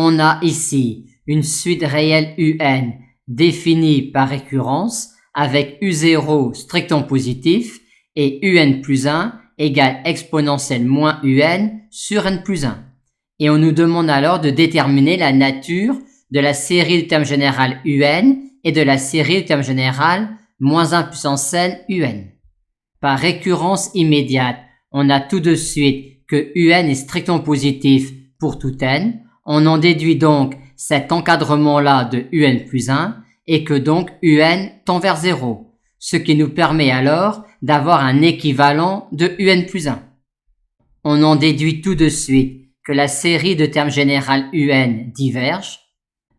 On a ici une suite réelle UN définie par récurrence avec U0 strictement positif et UN plus 1 égale exponentielle moins UN sur N plus 1. Et on nous demande alors de déterminer la nature de la série du terme général UN et de la série du terme général moins 1 puissance n UN. Par récurrence immédiate, on a tout de suite que UN est strictement positif pour tout n. On en déduit donc cet encadrement-là de UN plus 1 et que donc UN tend vers 0, ce qui nous permet alors d'avoir un équivalent de UN plus 1. On en déduit tout de suite que la série de termes général UN diverge.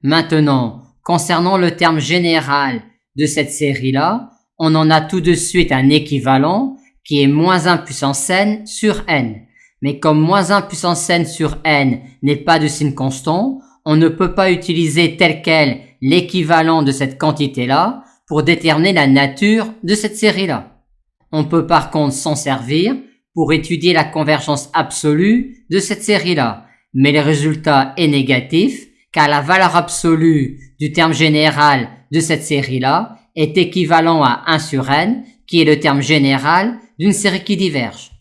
Maintenant, concernant le terme général de cette série-là, on en a tout de suite un équivalent qui est moins 1 puissance n sur n. Mais comme moins 1 puissance n sur n n'est pas de signe constant, on ne peut pas utiliser tel quel l'équivalent de cette quantité-là pour déterminer la nature de cette série-là. On peut par contre s'en servir pour étudier la convergence absolue de cette série-là, mais le résultat est négatif car la valeur absolue du terme général de cette série-là est équivalent à 1 sur n, qui est le terme général d'une série qui diverge.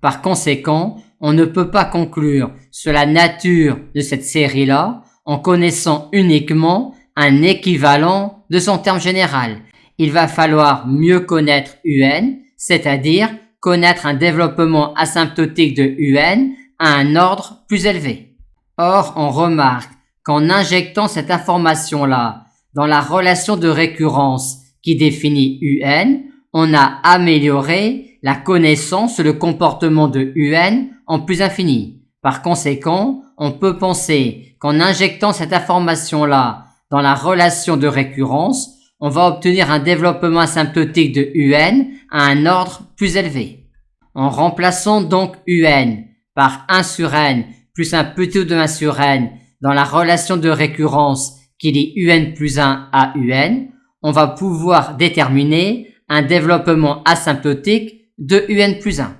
Par conséquent, on ne peut pas conclure sur la nature de cette série-là en connaissant uniquement un équivalent de son terme général. Il va falloir mieux connaître UN, c'est-à-dire connaître un développement asymptotique de UN à un ordre plus élevé. Or, on remarque qu'en injectant cette information-là dans la relation de récurrence qui définit UN, on a amélioré la connaissance, le comportement de UN en plus infini. Par conséquent, on peut penser qu'en injectant cette information-là dans la relation de récurrence, on va obtenir un développement asymptotique de UN à un ordre plus élevé. En remplaçant donc UN par 1 sur n plus un petit de 1 sur n dans la relation de récurrence qui lie UN plus 1 à UN, on va pouvoir déterminer un développement asymptotique de UN plus 1.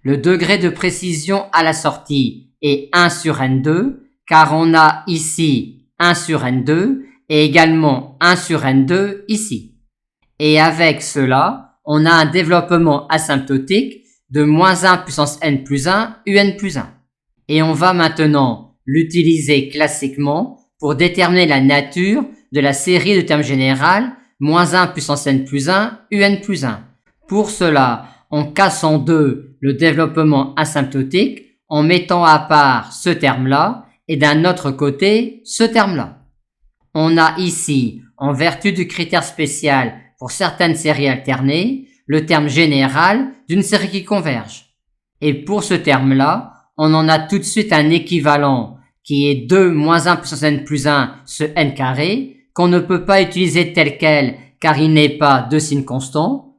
Le degré de précision à la sortie est 1 sur N2, car on a ici 1 sur N2 et également 1 sur N2 ici. Et avec cela, on a un développement asymptotique de moins 1 puissance N plus 1 UN plus 1. Et on va maintenant l'utiliser classiquement pour déterminer la nature de la série de termes général moins 1 puissance N plus 1 UN plus 1. Pour cela, on casse en deux le développement asymptotique en mettant à part ce terme-là et d'un autre côté ce terme-là. On a ici, en vertu du critère spécial pour certaines séries alternées, le terme général d'une série qui converge. Et pour ce terme-là, on en a tout de suite un équivalent qui est 2 moins 1 puissance n plus 1 ce n carré, qu'on ne peut pas utiliser tel quel car il n'est pas de signe constant.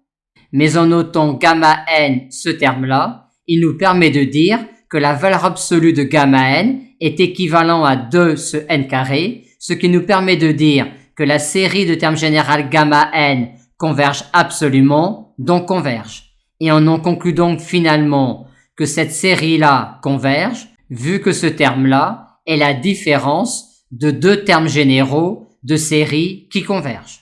Mais en notant gamma n ce terme-là, il nous permet de dire que la valeur absolue de gamma n est équivalent à 2 ce n carré, ce qui nous permet de dire que la série de termes général gamma n converge absolument, donc converge. Et on en conclut donc finalement que cette série-là converge, vu que ce terme-là est la différence de deux termes généraux de séries qui convergent.